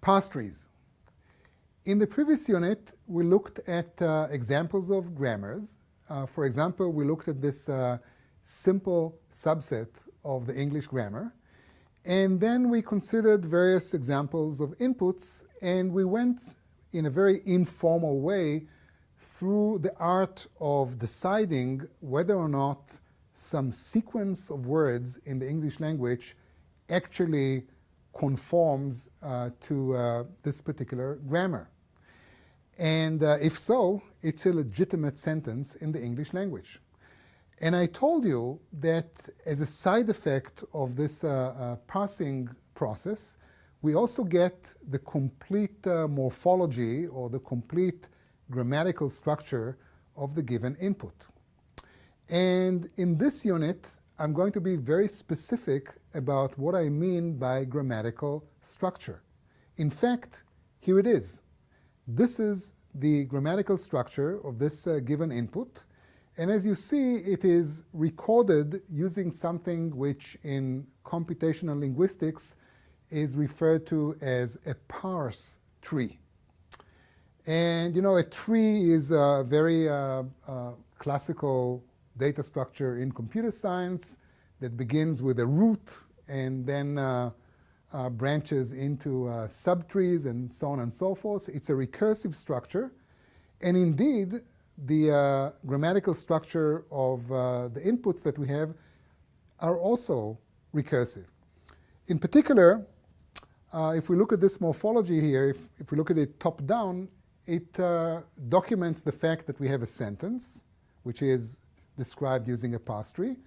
Parse trees. In the previous unit, we looked at examples of grammars. For example, we looked at this simple subset of the English grammar. And then we considered various examples of inputs, and we went in a very informal way through the art of deciding whether or not some sequence of words in the English language actually conforms to this particular grammar. And if so, it's a legitimate sentence in the English language. And I told you that as a side effect of this parsing process, we also get the complete morphology or the complete grammatical structure of the given input. And in this unit, I'm going to be very specific about what I mean by grammatical structure. In fact, here it is. This is the grammatical structure of this given input. And as you see, it is recorded using something which in computational linguistics is referred to as a parse tree. And you know, a tree is a very classical data structure in computer science that begins with a root and then branches into subtrees and so on and so forth. It's a recursive structure. And indeed, the grammatical structure of the inputs that we have are also recursive. In particular, if we look at this morphology here, if we look at it top down, it documents the fact that we have a sentence, which is described using a parse tree.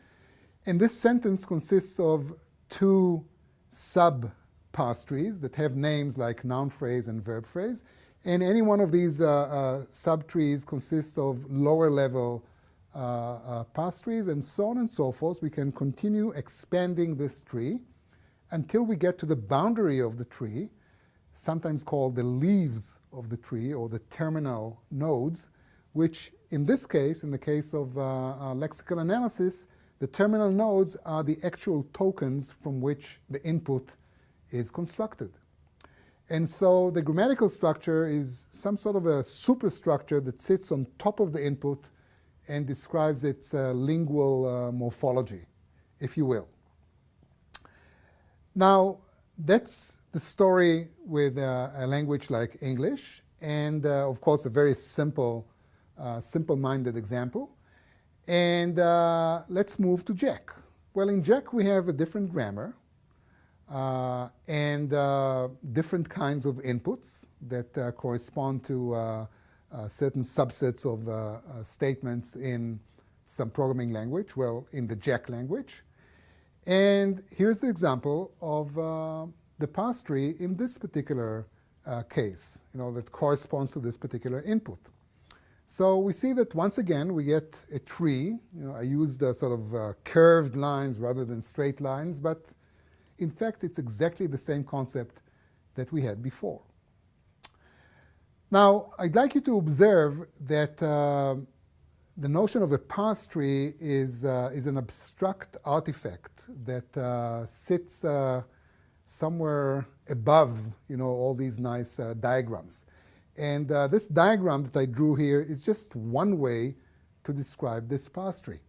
And this sentence consists of two sub-parse trees that have names like noun phrase and verb phrase. And any one of these subtrees consists of lower level parse trees, and so on and so forth. We can continue expanding this tree until we get to the boundary of the tree, sometimes called the leaves of the tree or the terminal nodes, which in this case, in the case of lexical analysis, the terminal nodes are the actual tokens from which the input is constructed. And so the grammatical structure is some sort of a superstructure that sits on top of the input and describes its lingual morphology, if you will. Now, that's the story with a language like English, and of course a very simple-minded example. And let's move to Jack. Well, in Jack we have a different grammar and different kinds of inputs that correspond to certain subsets of statements in some programming language, well, in the Jack language. And here's the example of the parse tree in this particular case, that corresponds to this particular input. So we see that once again we get a tree. I used sort of curved lines rather than straight lines, but in fact it's exactly the same concept that we had before. Now I'd like you to observe that the notion of a parse tree is an abstract artifact that sits somewhere above all these nice diagrams. And this diagram that I drew here is just one way to describe this parse tree.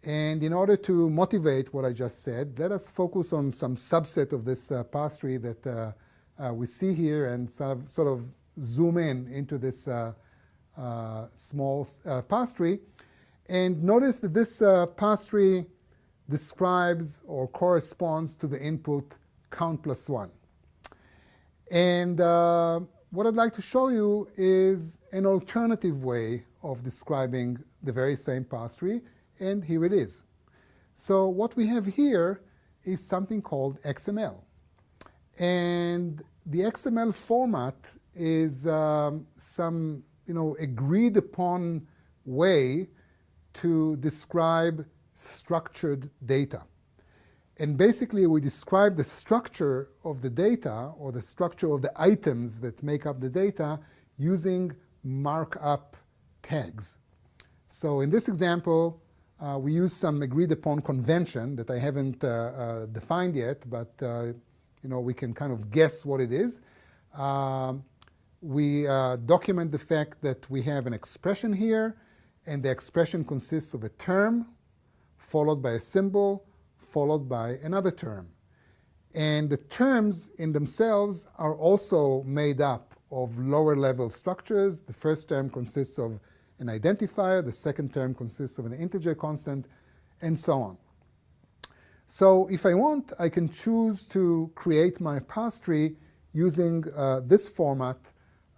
And in order to motivate what I just said, let us focus on some subset of this parse tree that we see here and sort of zoom in into this small parse tree. And notice that this parse tree describes or corresponds to the input count plus 1. And what I'd like to show you is an alternative way of describing the very same parse tree, and here it is. So what we have here is something called XML. And the XML format is some agreed upon way to describe structured data. And basically we describe the structure of the data or the structure of the items that make up the data using markup tags. So in this example, we use some agreed upon convention that I haven't defined yet, but we can kind of guess what it is. We document the fact that we have an expression here, and the expression consists of a term, followed by a symbol, followed by another term. And the terms in themselves are also made up of lower level structures. The first term consists of an identifier, the second term consists of an integer constant, and so on. So if I want, I can choose to create my parse tree using this format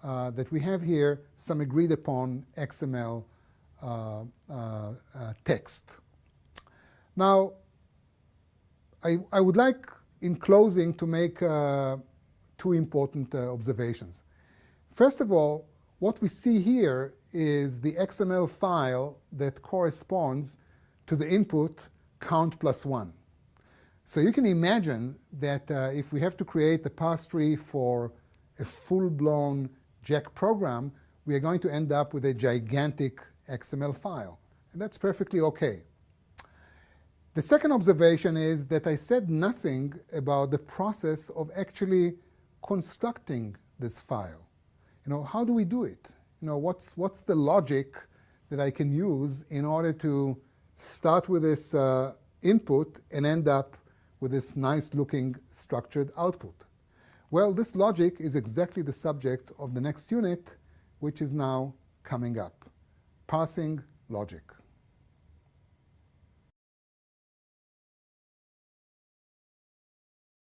that we have here, some agreed upon XML text. Now, I would like, in closing, to make two important observations. First of all, what we see here is the XML file that corresponds to the input count plus 1. So you can imagine that if we have to create a parse tree for a full-blown Jack program, we are going to end up with a gigantic XML file. And that's perfectly okay. The second observation is that I said nothing about the process of actually constructing this file. How do we do it? What's the logic that I can use in order to start with this input and end up with this nice-looking structured output? Well, this logic is exactly the subject of the next unit, which is now coming up. Parsing logic.